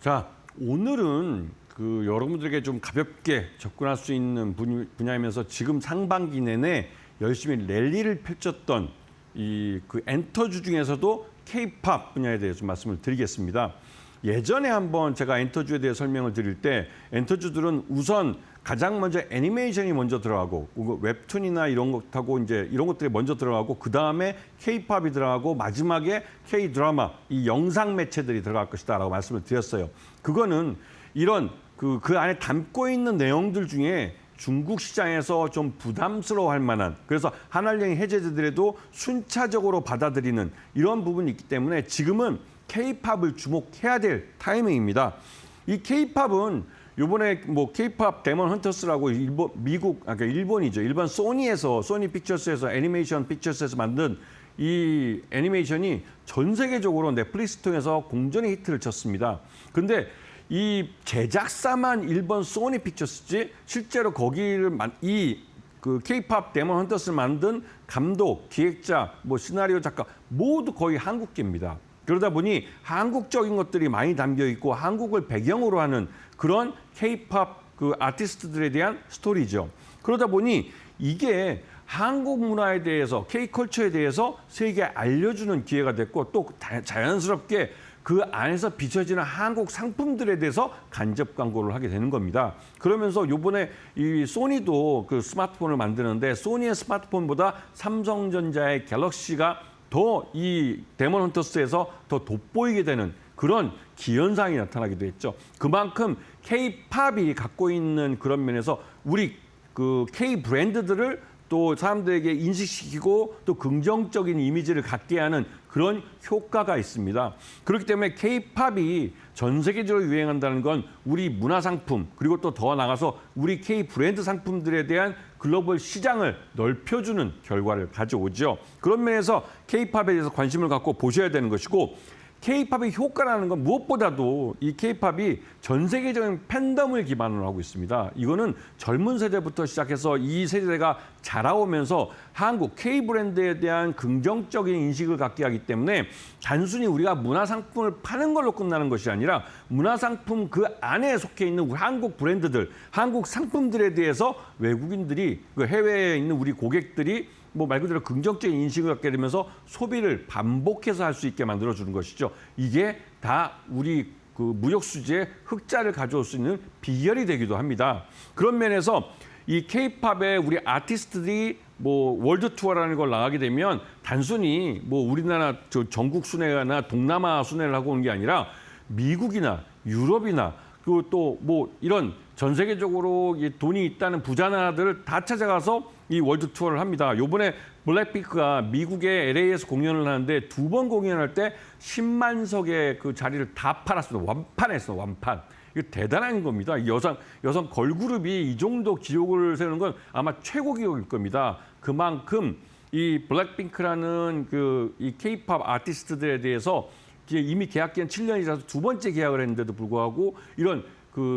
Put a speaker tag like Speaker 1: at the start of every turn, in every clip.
Speaker 1: 자, 오늘은 여러분들에게 좀 가볍게 접근할 수 있는 분야이면서 지금 상반기 내내 열심히 랠리를 펼쳤던 엔터주 중에서도 K-팝 분야에 대해서 말씀을 드리겠습니다. 예전에 한번 제가 엔터주에 대해 설명을 드릴 때 엔터주들은 우선 가장 먼저 애니메이션이 먼저 들어가고 웹툰이나 이런 것하고 이제 이런 것들이 먼저 들어가고 그 다음에 K-팝이 들어가고 마지막에 K-드라마 이 영상 매체들이 들어갈 것이다라고 말씀을 드렸어요. 그거는 이런 그 안에 담고 있는 내용들 중에 중국 시장에서 좀 부담스러워할 만한 그래서 한알령이 해제되더라도 순차적으로 받아들이는 이런 부분이 있기 때문에 지금은 K-팝을 주목해야 될 타이밍입니다. 이 K-팝은 이번에 K-팝 데몬 헌터스라고 일본이죠. 일본 소니 픽처스에서 애니메이션 픽처스에서 만든 이 애니메이션이 전 세계적으로 넷플릭스 통해서 공전의 히트를 쳤습니다. 근데 이 제작사만 일본 소니 픽처스지 실제로 거기를 K-팝 데몬 헌터스를 만든 감독, 기획자, 시나리오 작가 모두 거의 한국계입니다. 그러다 보니 한국적인 것들이 많이 담겨 있고 한국을 배경으로 하는 그런 K-팝 아티스트들에 대한 스토리죠. 그러다 보니 이게 한국 문화에 대해서 K-컬처에 대해서 세계에 알려주는 기회가 됐고 또 자연스럽게 그 안에서 비춰지는 한국 상품들에 대해서 간접 광고를 하게 되는 겁니다. 그러면서 이번에 이 소니도 스마트폰을 만드는데 소니의 스마트폰보다 삼성전자의 갤럭시가 더 이 데몬 헌터스에서 더 돋보이게 되는 그런 기현상이 나타나기도 했죠. 그만큼 K-팝이 갖고 있는 그런 면에서 우리 K 브랜드들을 또 사람들에게 인식시키고 또 긍정적인 이미지를 갖게 하는 그런 효과가 있습니다. 그렇기 때문에 K-팝이 전 세계적으로 유행한다는 건 우리 문화 상품 그리고 또 더 나가서 우리 K 브랜드 상품들에 대한 글로벌 시장을 넓혀주는 결과를 가져오죠. 그런 면에서 K-팝에 대해서 관심을 갖고 보셔야 되는 것이고 K-팝의 효과라는 건 무엇보다도 이 K-팝이 전 세계적인 팬덤을 기반으로 하고 있습니다. 이거는 젊은 세대부터 시작해서 이 세대가 자라오면서 한국 K-브랜드에 대한 긍정적인 인식을 갖게 하기 때문에 단순히 우리가 문화상품을 파는 걸로 끝나는 것이 아니라 문화상품 그 안에 속해 있는 우리 한국 브랜드들, 한국 상품들에 대해서 외국인들이 해외에 있는 우리 고객들이 말 그대로 긍정적인 인식을 갖게 되면서 소비를 반복해서 할 수 있게 만들어주는 것이죠. 이게 다 우리 무역 수지의 흑자를 가져올 수 있는 비결이 되기도 합니다. 그런 면에서 이 K-팝의 우리 아티스트들이 월드 투어라는 걸 나가게 되면 단순히 우리나라 전국 순회나 동남아 순회를 하고 오는 게 아니라 미국이나 유럽이나 그리고 또 이런 전 세계적으로 돈이 있다는 부자 나라들을 다 찾아가서 이 월드 투어를 합니다. 요번에 블랙핑크가 미국의 LA에서 공연을 하는데 2번 공연할 때 10만 석의 그 자리를 다 팔았습니다. 완판했어, 완판. 이거 대단한 겁니다. 여성 걸그룹이 이 정도 기록을 세우는 건 아마 최고 기록일 겁니다. 그만큼 이 블랙핑크라는 이 K-팝 아티스트들에 대해서 이미 계약 기간 7년이라서 두 번째 계약을 했는데도 불구하고 이런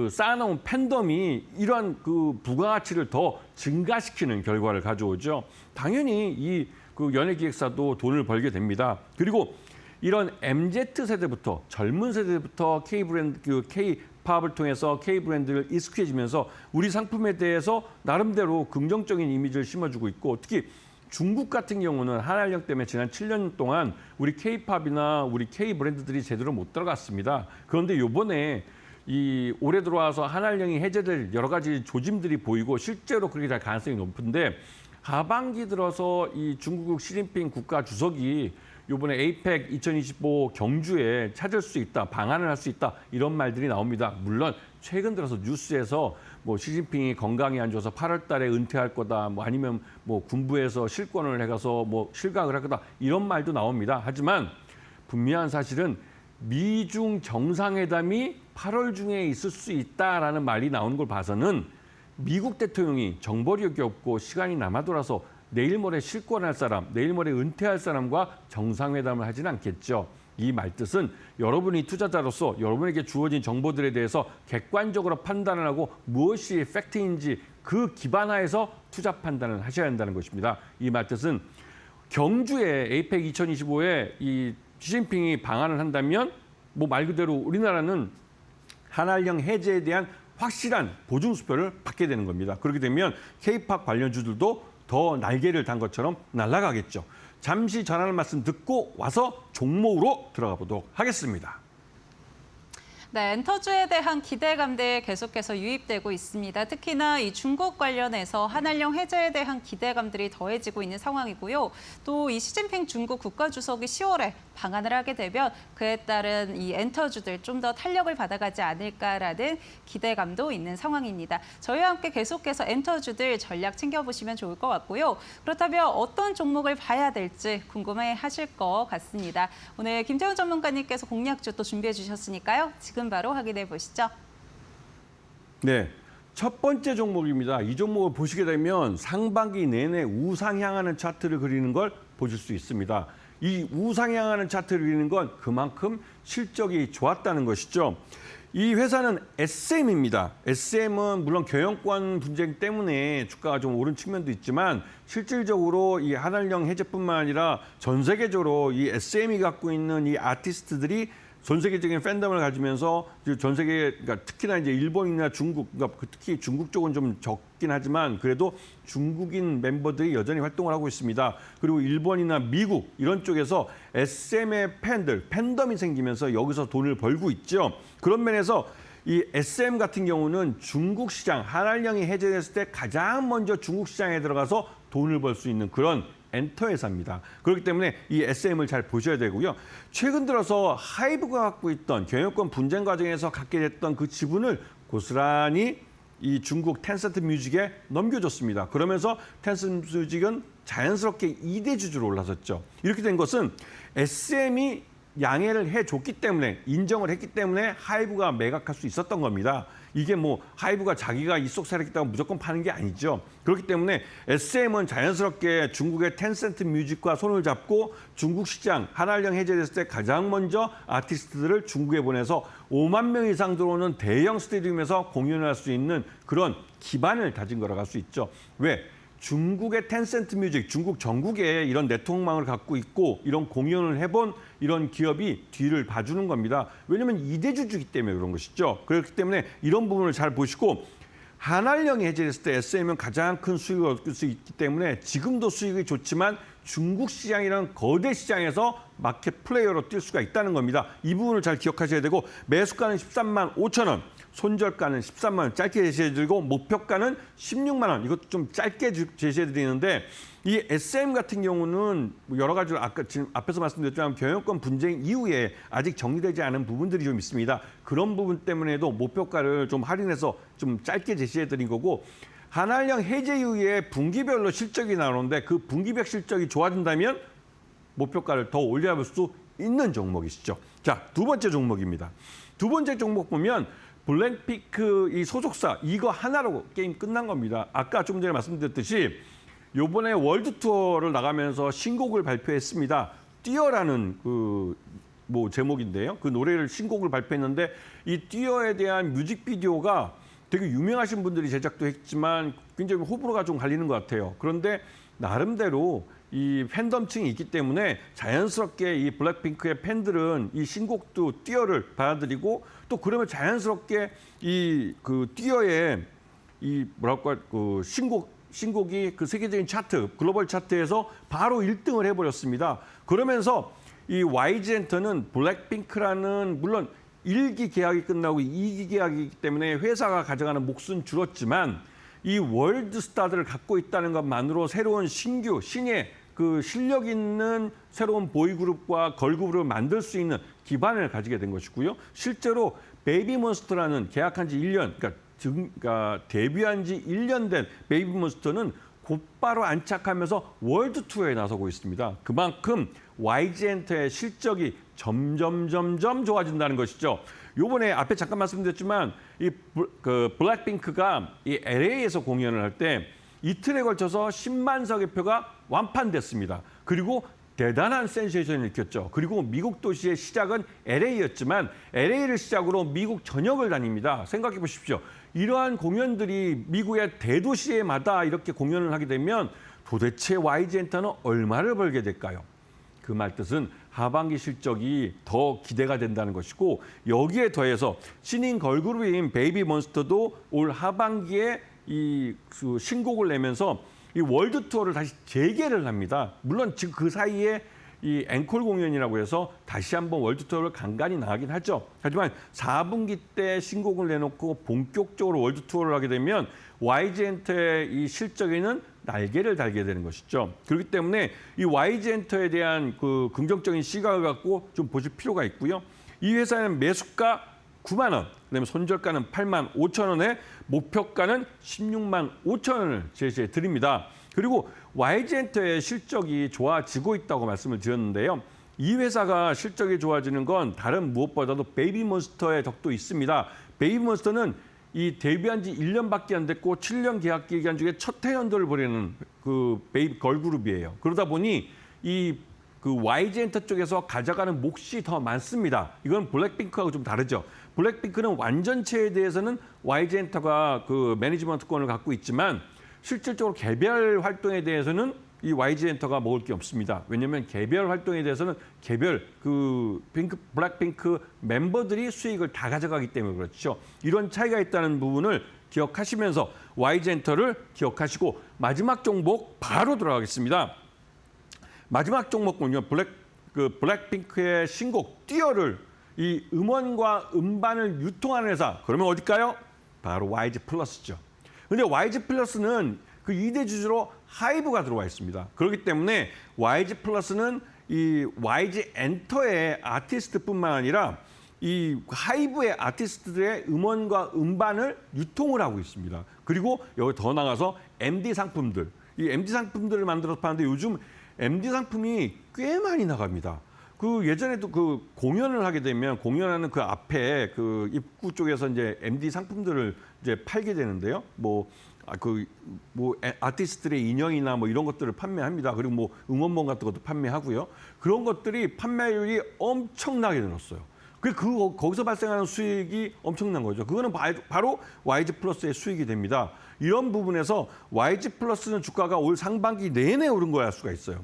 Speaker 1: 쌓아놓은 팬덤이 이러한 부가가치를 더 증가시키는 결과를 가져오죠. 당연히 이 연예기획사도 돈을 벌게 됩니다. 그리고 이런 MZ세대부터 젊은 세대부터 K-팝을 통해서 K-브랜드를 익숙해지면서 우리 상품에 대해서 나름대로 긍정적인 이미지를 심어주고 있고 특히 중국 같은 경우는 한알령 때문에 지난 7년 동안 우리 K-팝이나 우리 K-브랜드들이 제대로 못 들어갔습니다. 그런데 이번에 올해 들어와서 한알령이 해제될 여러 가지 조짐들이 보이고 실제로 그렇게 될 가능성이 높은데 하반기 들어서 이 중국 시진핑 국가 주석이 이번에 에이펙 2025 경주에 찾을 수 있다, 방한을 할 수 있다 이런 말들이 나옵니다. 물론 최근 들어서 뉴스에서 시진핑이 건강이 안 좋아서 8월 달에 은퇴할 거다, 아니면 군부에서 실권을 해가서 실각을 할 거다 이런 말도 나옵니다. 하지만 분명한 사실은 미중 정상회담이 8월 중에 있을 수 있다라는 말이 나오는 걸 봐서는 미국 대통령이 정보력이 없고 시간이 남아돌아서 내일 모레 실권할 사람, 내일 모레 은퇴할 사람과 정상회담을 하진 않겠죠. 이 말뜻은 여러분이 투자자로서 여러분에게 주어진 정보들에 대해서 객관적으로 판단을 하고 무엇이 팩트인지 그 기반하에서 투자 판단을 하셔야 한다는 것입니다. 이 말뜻은 경주에 에이펙 2025에 이 시진핑이 방한을 한다면 말 그대로 우리나라는 한알령 해제에 대한 확실한 보증 수표를 받게 되는 겁니다. 그렇게 되면 K-팝 관련주들도 더 날개를 단 것처럼 날아가겠죠. 잠시 전하는 말씀 듣고 와서 종목으로 들어가 보도록 하겠습니다.
Speaker 2: 네, 엔터주에 대한 기대감들 계속해서 유입되고 있습니다. 특히나 이 중국 관련해서 한알령 해제에 대한 기대감들이 더해지고 있는 상황이고요. 또 이 시진핑 중국 국가주석이 10월에 방한을 하게 되면 그에 따른 이 엔터주들 좀 더 탄력을 받아가지 않을까라는 기대감도 있는 상황입니다. 저희와 함께 계속해서 엔터주들 전략 챙겨보시면 좋을 것 같고요. 그렇다면 어떤 종목을 봐야 될지 궁금해하실 것 같습니다. 오늘 김태훈 전문가님께서 공략주 또 준비해 주셨으니까요. 지금 바로 확인해 보시죠.
Speaker 1: 네, 첫 번째 종목입니다. 이 종목을 보시게 되면 상반기 내내 우상향하는 차트를 그리는 걸 보실 수 있습니다. 이 우상향하는 차트를 그리는 건 그만큼 실적이 좋았다는 것이죠. 이 회사는 SM입니다. SM은 물론 경영권 분쟁 때문에 주가가 좀 오른 측면도 있지만 실질적으로 이 한알령 해제뿐만 아니라 전 세계적으로 이 SM이 갖고 있는 이 아티스트들이 전 세계적인 팬덤을 가지면서 전 세계, 그러니까 특히나 이제 일본이나 중국, 그러니까 특히 중국 쪽은 좀 적긴 하지만 그래도 중국인 멤버들이 여전히 활동을 하고 있습니다. 그리고 일본이나 미국 이런 쪽에서 SM의 팬덤이 생기면서 여기서 돈을 벌고 있죠. 그런 면에서 이 SM 같은 경우는 중국 시장, 한알령이 해제됐을 때 가장 먼저 중국 시장에 들어가서 돈을 벌 수 있는 그런 엔터 회사입니다. 그렇기 때문에 이 SM을 잘 보셔야 되고요. 최근 들어서 하이브가 갖고 있던 경영권 분쟁 과정에서 갖게 됐던 그 지분을 고스란히 이 중국 텐센트 뮤직에 넘겨줬습니다. 그러면서 텐센트 뮤직은 자연스럽게 2대 주주로 올라섰죠. 이렇게 된 것은 SM이 양해를 해줬기 때문에, 인정을 했기 때문에 하이브가 매각할 수 있었던 겁니다. 이게 뭐 하이브가 자기가 입속사했다고 무조건 파는 게 아니죠. 그렇기 때문에 SM은 자연스럽게 중국의 텐센트 뮤직과 손을 잡고 중국 시장, 한알령 해제됐을 때 가장 먼저 아티스트들을 중국에 보내서 5만 명 이상 들어오는 대형 스테디움에서 공연을 할 수 있는 그런 기반을 다진 거라고 할 수 있죠. 왜? 중국의 텐센트 뮤직, 중국 전국에 이런 네트워크망을 갖고 있고 이런 공연을 해본 이런 기업이 뒤를 봐주는 겁니다. 왜냐하면 2대 주주이기 때문에 그런 것이죠. 그렇기 때문에 이런 부분을 잘 보시고 한알령이 해제됐을 때 SM은 가장 큰 수익을 얻을 수 있기 때문에 지금도 수익이 좋지만 중국 시장이라는 거대 시장에서 마켓 플레이어로 뛸 수가 있다는 겁니다. 이 부분을 잘 기억하셔야 되고 매수가는 13만 5천 원. 손절가는 13만 원 짧게 제시해드리고 목표가는 16만 원 이것도 좀 짧게 제시해드리는데 이 SM 같은 경우는 여러 가지로 아까 지금 앞에서 말씀드렸지만 경영권 분쟁 이후에 아직 정리되지 않은 부분들이 좀 있습니다. 그런 부분 때문에도 목표가를 좀 할인해서 좀 짧게 제시해드린 거고 한알령 해제 이후에 분기별로 실적이 나오는데 그 분기별 실적이 좋아진다면 목표가를 더 올려볼 수 있는 종목이시죠. 자, 두 번째 종목입니다. 두 번째 종목 보면 블랙핑크 이 소속사 이거 하나로 게임 끝난 겁니다. 아까 좀 전에 말씀드렸듯이 이번에 월드 투어를 나가면서 신곡을 발표했습니다. 뛰어라는 그 뭐 제목인데요. 그 노래를 신곡을 발표했는데 이 뛰어에 대한 뮤직비디오가 되게 유명하신 분들이 제작도 했지만 굉장히 호불호가 좀 갈리는 것 같아요. 그런데 나름대로 이 팬덤층이 있기 때문에 자연스럽게 이 블랙핑크의 팬들은 이 신곡도 뛰어를 받아들이고 또 그러면 자연스럽게 이 그 뛰어의 이 뭐랄까 그 신곡이 그 세계적인 차트 글로벌 차트에서 바로 1등을 해버렸습니다. 그러면서 이 YG 엔터는 블랙핑크라는 물론 1기 계약이 끝나고 2기 계약이기 때문에 회사가 가져가는 몫은 줄었지만 이 월드 스타들을 갖고 있다는 것만으로 새로운 신의 그 실력 있는 새로운 보이그룹과 걸그룹을 만들 수 있는 기반을 가지게 된 것이고요. 실제로 베이비몬스터라는 계약한 지 1년, 그러니까 데뷔한 지 1년 된 베이비몬스터는 곧바로 안착하면서 월드 투어에 나서고 있습니다. 그만큼 YG 엔터의 실적이 점점 좋아진다는 것이죠. 요번에 앞에 잠깐 말씀드렸지만 이 블랙핑크가 이 LA에서 공연을 할 때 이틀에 걸쳐서 10만 석의 표가 완판됐습니다. 그리고 대단한 센세이션을 일으켰죠. 그리고 미국 도시의 시작은 LA였지만 LA를 시작으로 미국 전역을 다닙니다. 생각해 보십시오. 이러한 공연들이 미국의 대도시에마다 이렇게 공연을 하게 되면 도대체 YG 엔터는 얼마를 벌게 될까요? 그 말 뜻은 하반기 실적이 더 기대가 된다는 것이고 여기에 더해서 신인 걸그룹인 베이비몬스터도 올 하반기에 그 신곡을 내면서 이 월드 투어를 다시 재개를 합니다. 물론 지금 그 사이에 이 앵콜 공연이라고 해서 다시 한번 월드 투어를 간간히 나가긴 하죠. 하지만 4분기 때 신곡을 내놓고 본격적으로 월드 투어를 하게 되면 YG 엔터의 이 실적에는 날개를 달게 되는 것이죠. 그렇기 때문에 이 YG 엔터에 대한 그 긍정적인 시각을 갖고 좀 보실 필요가 있고요. 이 회사는 매수가 9만 원, 그다음에 손절가는 8만 5천 원에 목표가는 16만 5천 원을 제시해 드립니다. 그리고 YG엔터의 실적이 좋아지고 있다고 말씀을 드렸는데요. 이 회사가 실적이 좋아지는 건 다른 무엇보다도 베이비몬스터의 덕도 있습니다. 베이비몬스터는 이 데뷔한 지 1년밖에 안 됐고 7년 계약 기간 중에 첫 해연도를 벌이는 그 베이비 걸그룹이에요. 그러다 보니 그 YG엔터 쪽에서 가져가는 몫이 더 많습니다. 이건 블랙핑크하고 좀 다르죠. 블랙핑크는 완전체에 대해서는 YG엔터가 그 매니지먼트권을 갖고 있지만 실질적으로 개별 활동에 대해서는 이 YG엔터가 먹을 게 없습니다. 왜냐하면 개별 활동에 대해서는 개별 그 블랙핑크 멤버들이 수익을 다 가져가기 때문에 그렇죠. 이런 차이가 있다는 부분을 기억하시면서 YG엔터를 기억하시고 마지막 종목 바로 들어가겠습니다. 마지막 종목은요. 블랙핑크의 신곡 띄어를 이 음원과 음반을 유통하는 회사. 그러면 어딜까요? 바로 YG 플러스죠. 근데 YG 플러스는 그 2대 주주로 하이브가 들어와 있습니다. 그렇기 때문에 YG 플러스는 이 YG 엔터의 아티스트뿐만 아니라 이 하이브의 아티스트들의 음원과 음반을 유통을 하고 있습니다. 그리고 여기 더 나가서 MD 상품들, 이 MD 상품들을 만들어서 파는데 요즘 MD 상품이 꽤 많이 나갑니다. 그 예전에도 그 공연을 하게 되면 공연하는 그 앞에 그 입구 쪽에서 이제 MD 상품들을 이제 팔게 되는데요. 아티스트들의 인형이나 뭐 이런 것들을 판매합니다. 그리고 뭐 응원봉 같은 것도 판매하고요. 그런 것들이 판매율이 엄청나게 늘었어요. 거기서 발생하는 수익이 엄청난 거죠. 그거는 바로 YG 플러스의 수익이 됩니다. 이런 부분에서 YG 플러스는 주가가 올 상반기 내내 오른 거야 할 수가 있어요.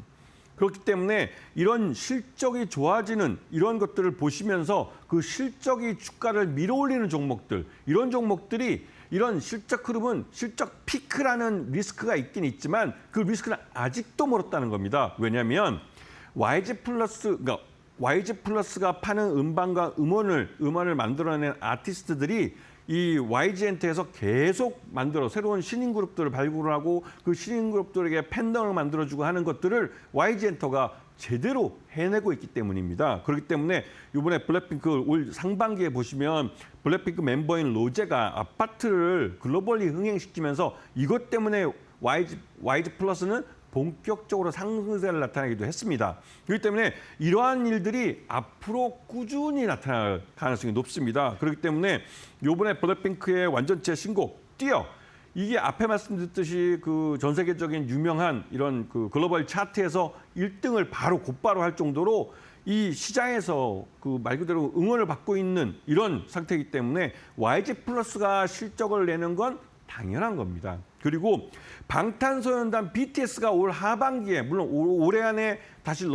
Speaker 1: 그렇기 때문에 이런 실적이 좋아지는 이런 것들을 보시면서 그 실적이 주가를 밀어올리는 종목들, 이런 종목들이 이런 실적 흐름은 실적 피크라는 리스크가 있긴 있지만 그 리스크는 아직도 멀었다는 겁니다. 왜냐하면 YG 플러스가 파는 음반과 음원을 만들어낸 아티스트들이 이 YG엔터에서 계속 새로운 신인 그룹들을 발굴하고 그 신인 그룹들에게 팬덤을 만들어주고 하는 것들을 YG엔터가 제대로 해내고 있기 때문입니다. 그렇기 때문에 이번에 블랙핑크 올 상반기에 보시면 블랙핑크 멤버인 로제가 아파트를 글로벌리 흥행시키면서 이것 때문에 YG 플러스는 본격적으로 상승세를 나타내기도 했습니다. 그렇기 때문에 이러한 일들이 앞으로 꾸준히 나타날 가능성이 높습니다. 그렇기 때문에 이번에 블랙핑크의 완전체 신곡 띄어 이게 앞에 말씀드렸듯이 그 전 세계적인 유명한 이런 그 글로벌 차트에서 1등을 곧바로 할 정도로 이 시장에서 그 말 그대로 응원을 받고 있는 이런 상태이기 때문에 YG 플러스가 실적을 내는 건 당연한 겁니다. 그리고 방탄소년단 BTS가 올 하반기에 물론 올해 안에 다시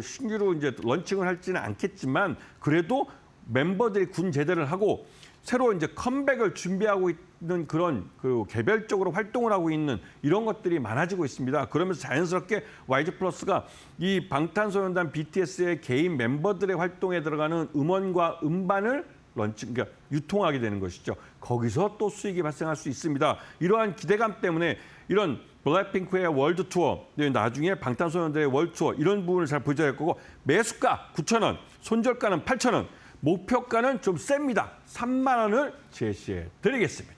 Speaker 1: 신규로 이제 런칭을 할지는 않겠지만 그래도 멤버들이 군 제대를 하고 새로 이제 컴백을 준비하고 있는 그런 그 개별적으로 활동을 하고 있는 이런 것들이 많아지고 있습니다. 그러면서 자연스럽게 YG 플러스가 이 방탄소년단 BTS의 개인 멤버들의 활동에 들어가는 음원과 음반을 그러니까 유통하게 되는 것이죠. 거기서 또 수익이 발생할 수 있습니다. 이러한 기대감 때문에 이런 블랙핑크의 월드 투어, 나중에 방탄소년단의 월드 투어 이런 부분을 잘 보셔야 할 거고 매수가 9,000원, 손절가는 8,000원, 목표가는 좀 셉니다. 3만 원을 제시해 드리겠습니다.